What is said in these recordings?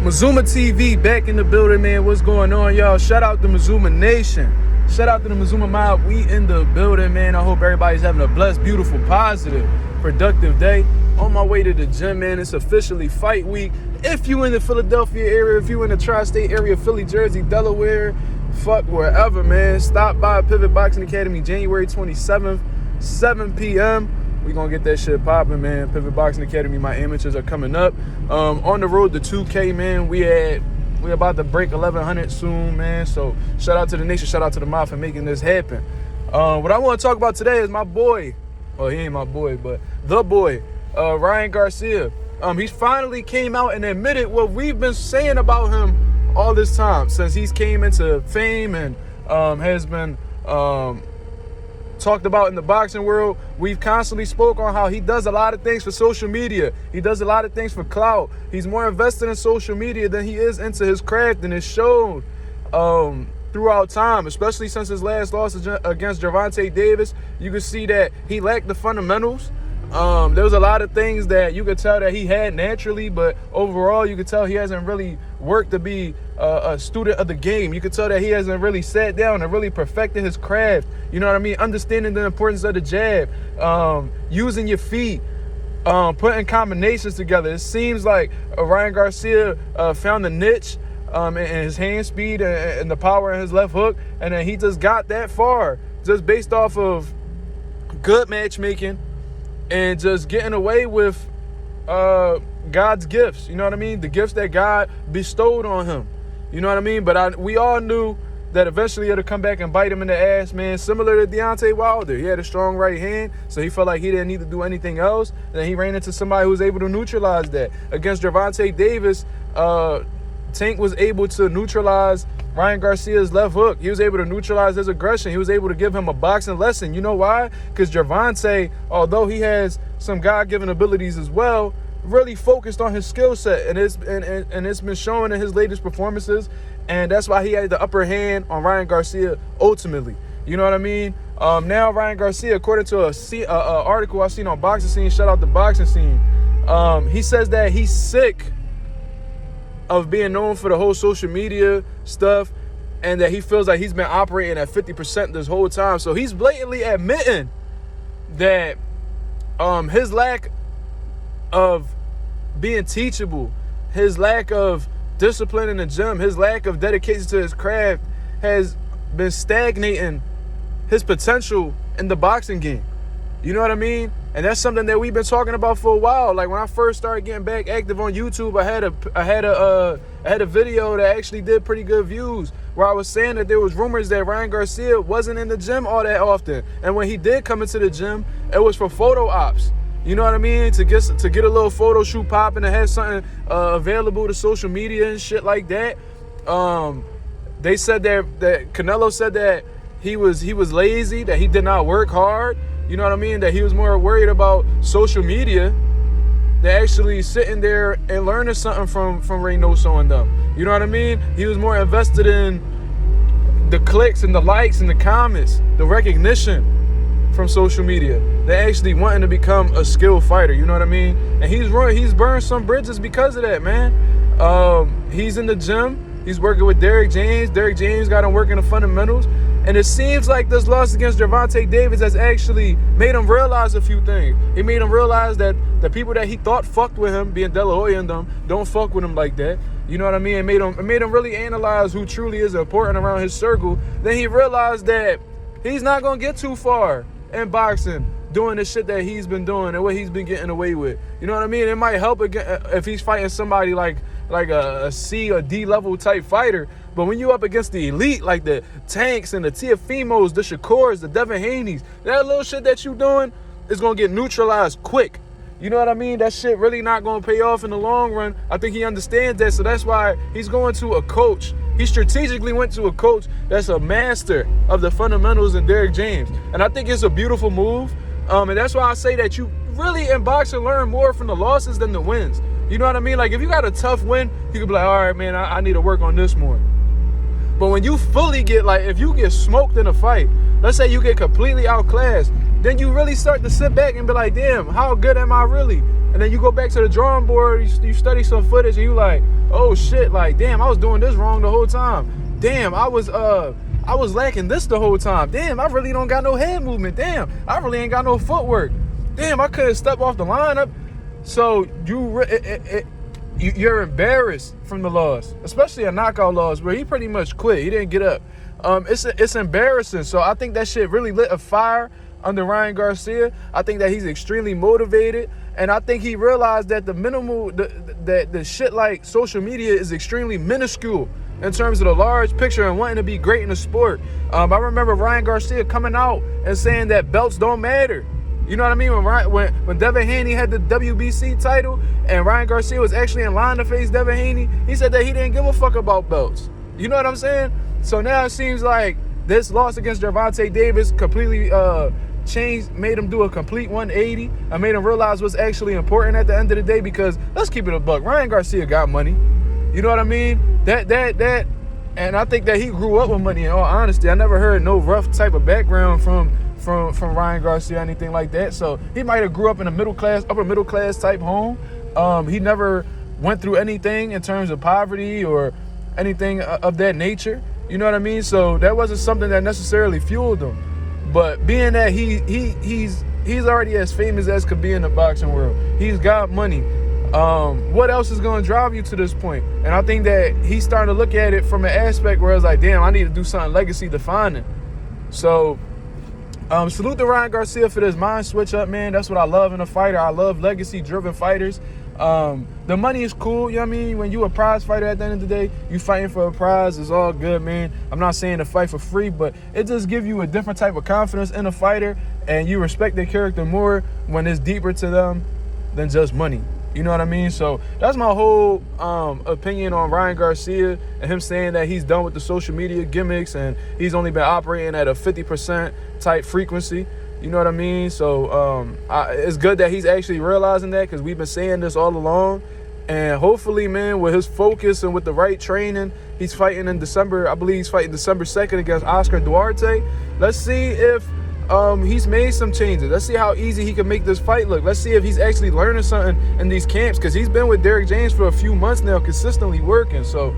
Mazuma TV back in the building, man. What's going on, y'all? Shout out to Mazuma Nation. Shout out to the Mazuma Mob. We in the building, man. I hope everybody's having a blessed, beautiful, positive, productive day. On my way to the gym, man. It's officially fight week. If you in the Philadelphia area, if you in the tri-state area, Philly, Jersey, Delaware, fuck wherever, man. Stop by Pivot Boxing Academy January 27th, 7 p.m. We gonna get that shit popping, man. Pivot Boxing Academy, my amateurs are coming up. On the road to 2K, man. We about to break 1,100 soon, man. So shout out to the nation, shout out to the mob for making this happen. What I want to talk about today is my boy. Well, he ain't my boy, but the boy, Ryan Garcia. He finally came out and admitted what we've been saying about him all this time since he's came into fame and has been talked about in the boxing world. We've constantly spoke on how he does a lot of things for social media. He does a lot of things for clout. He's more invested in social media than he is into his craft, and it showed throughout time, especially since his last loss against Gervonta Davis. You could see that he lacked the fundamentals. There was a lot of things that you could tell that he had naturally, but overall you could tell he hasn't really worked to be a student of the game. You could tell that he hasn't really sat down and really perfected his craft. You know what I mean? Understanding the importance of the jab, using your feet, putting combinations together. It seems like Ryan Garcia found a niche in his hand speed and the power in his left hook, and then he just got that far just based off of good matchmaking and just getting away with God's gifts. You know what I mean? The gifts that God bestowed on him. You know what I mean? But we all knew that eventually it'll come back and bite him in the ass, man. Similar to Deontay Wilder. He had a strong right hand, so he felt like he didn't need to do anything else. And then he ran into somebody who was able to neutralize that. Against Gervonta Davis, Tank was able to neutralize Ryan Garcia's left hook. He was able to neutralize his aggression. He was able to give him a boxing lesson. You know why? Because Gervonta, although he has some God-given abilities as well, really focused on his skill set, and it's been shown in his latest performances, and that's why he had the upper hand on Ryan Garcia ultimately. You know what I mean? Now Ryan Garcia, according to a article I seen on Boxing Scene, shout out the Boxing Scene, he says that he's sick of being known for the whole social media stuff, and that he feels like he's been operating at 50% this whole time. So he's blatantly admitting that his lack of being teachable, his lack of discipline in the gym, his lack of dedication to his craft has been stagnating his potential in the boxing game. You know what I mean? And that's something that we've been talking about for a while. Like when I first started getting back active on YouTube, I had a video that actually did pretty good views, where I was saying that there was rumors that Ryan Garcia wasn't in the gym all that often, and when he did come into the gym, it was for photo ops. You know what I mean? To get a little photo shoot popping and have something available to social media and shit like that. They said that Canelo said that he was lazy, that he did not work hard. You know what I mean? That he was more worried about social media than actually sitting there and learning something from Reynoso and them. You know what I mean? He was more invested in the clicks and the likes and the comments, the recognition from social media, than actually wanting to become a skilled fighter. You know what I mean? And he's burned some bridges because of that, man. He's in the gym. He's working with Derrick James. Derrick James got him working the fundamentals. And it seems like this loss against Gervonta Davis has actually made him realize a few things. It made him realize that the people that he thought fucked with him, being De La Hoya and them, don't fuck with him like that. You know what I mean? It made him really analyze who truly is important around his circle. Then he realized that he's not going to get too far in boxing doing the shit that he's been doing and what he's been getting away with. You know what I mean? It might help if he's fighting somebody like a C or D level type fighter. But when you up against the elite, like the Tanks and the Teofimos, the Shakurs, the Devin Haney's, that little shit that you doing is going to get neutralized quick. You know what I mean? That shit really not going to pay off in the long run. I think he understands that, so that's why he's going to a coach. He strategically went to a coach that's a master of the fundamentals in Derrick James. And I think it's a beautiful move. And that's why I say that you really in boxing learn more from the losses than the wins. You know what I mean? Like if you got a tough win, you can be like, all right, man, I need to work on this more. But when you fully get, like, if you get smoked in a fight, let's say you get completely outclassed, then you really start to sit back and be like, damn, how good am I really? And then you go back to the drawing board, you study some footage, and you like, oh shit, like, damn, I was doing this wrong the whole time. Damn, I was lacking this the whole time. Damn, I really don't got no head movement. Damn, I really ain't got no footwork. Damn, I couldn't step off the lineup. So you're embarrassed from the loss, especially a knockout loss where he pretty much quit. He didn't get up. It's embarrassing. So I think that shit really lit a fire under Ryan Garcia. I think that he's extremely motivated, and I think he realized that the shit like social media is extremely minuscule in terms of the large picture and wanting to be great in the sport. I remember Ryan Garcia coming out and saying that belts don't matter. You know what I mean? When Devin Haney had the WBC title and Ryan Garcia was actually in line to face Devin Haney, he said that he didn't give a fuck about belts. You know what I'm saying? So now it seems like this loss against Gervonta Davis completely made him do a complete 180. I made him realize what's actually important at the end of the day, because let's keep it a buck. Ryan Garcia got money. You know what I mean? And I think that he grew up with money, in all honesty. I never heard no rough type of background from Ryan Garcia or anything like that. So he might have grew up in a upper middle class type home. He never went through anything in terms of poverty or anything of that nature. You know what I mean? So that wasn't something that necessarily fueled him. But being that he's already as famous as could be in the boxing world, he's got money. What else is going to drive you to this point? And I think that he's starting to look at it from an aspect where it's like, damn, I need to do something legacy defining. So salute to Ryan Garcia for this mind switch up, man. That's what I love in a fighter. I love legacy driven fighters. The money is cool, you know what I mean? When you a prize fighter at the end of the day, you fighting for a prize, it's all good, man. I'm not saying to fight for free, but it just gives you a different type of confidence in a fighter, and you respect their character more when it's deeper to them than just money. You know what I mean? So that's my whole opinion on Ryan Garcia and him saying that he's done with the social media gimmicks and he's only been operating at a 50% type frequency. You know what I mean? So it's good that he's actually realizing that, because we've been saying this all along. And hopefully, man, with his focus and with the right training, he's fighting in December. I believe he's fighting December 2nd against Oscar Duarte. Let's see if he's made some changes. Let's see how easy he can make this fight look. Let's see if he's actually learning something in these camps, because he's been with Derrick James for a few months now, consistently working. So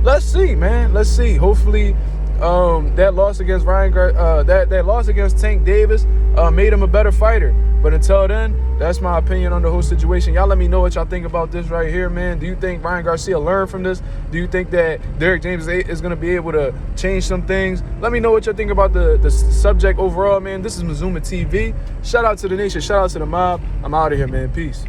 let's see, man. Let's see. Hopefully that loss against that loss against Tank Davis made him a better fighter. But until then, that's my opinion on the whole situation. Y'all let me know what y'all think about this right here, man. Do you think Ryan Garcia learned from this? Do you think that Derrick James is going to be able to change some things? Let me know what y'all think about the subject overall, man. This is Mazuma TV. Shout out to the nation. Shout out to the mob. I'm out of here, man. Peace.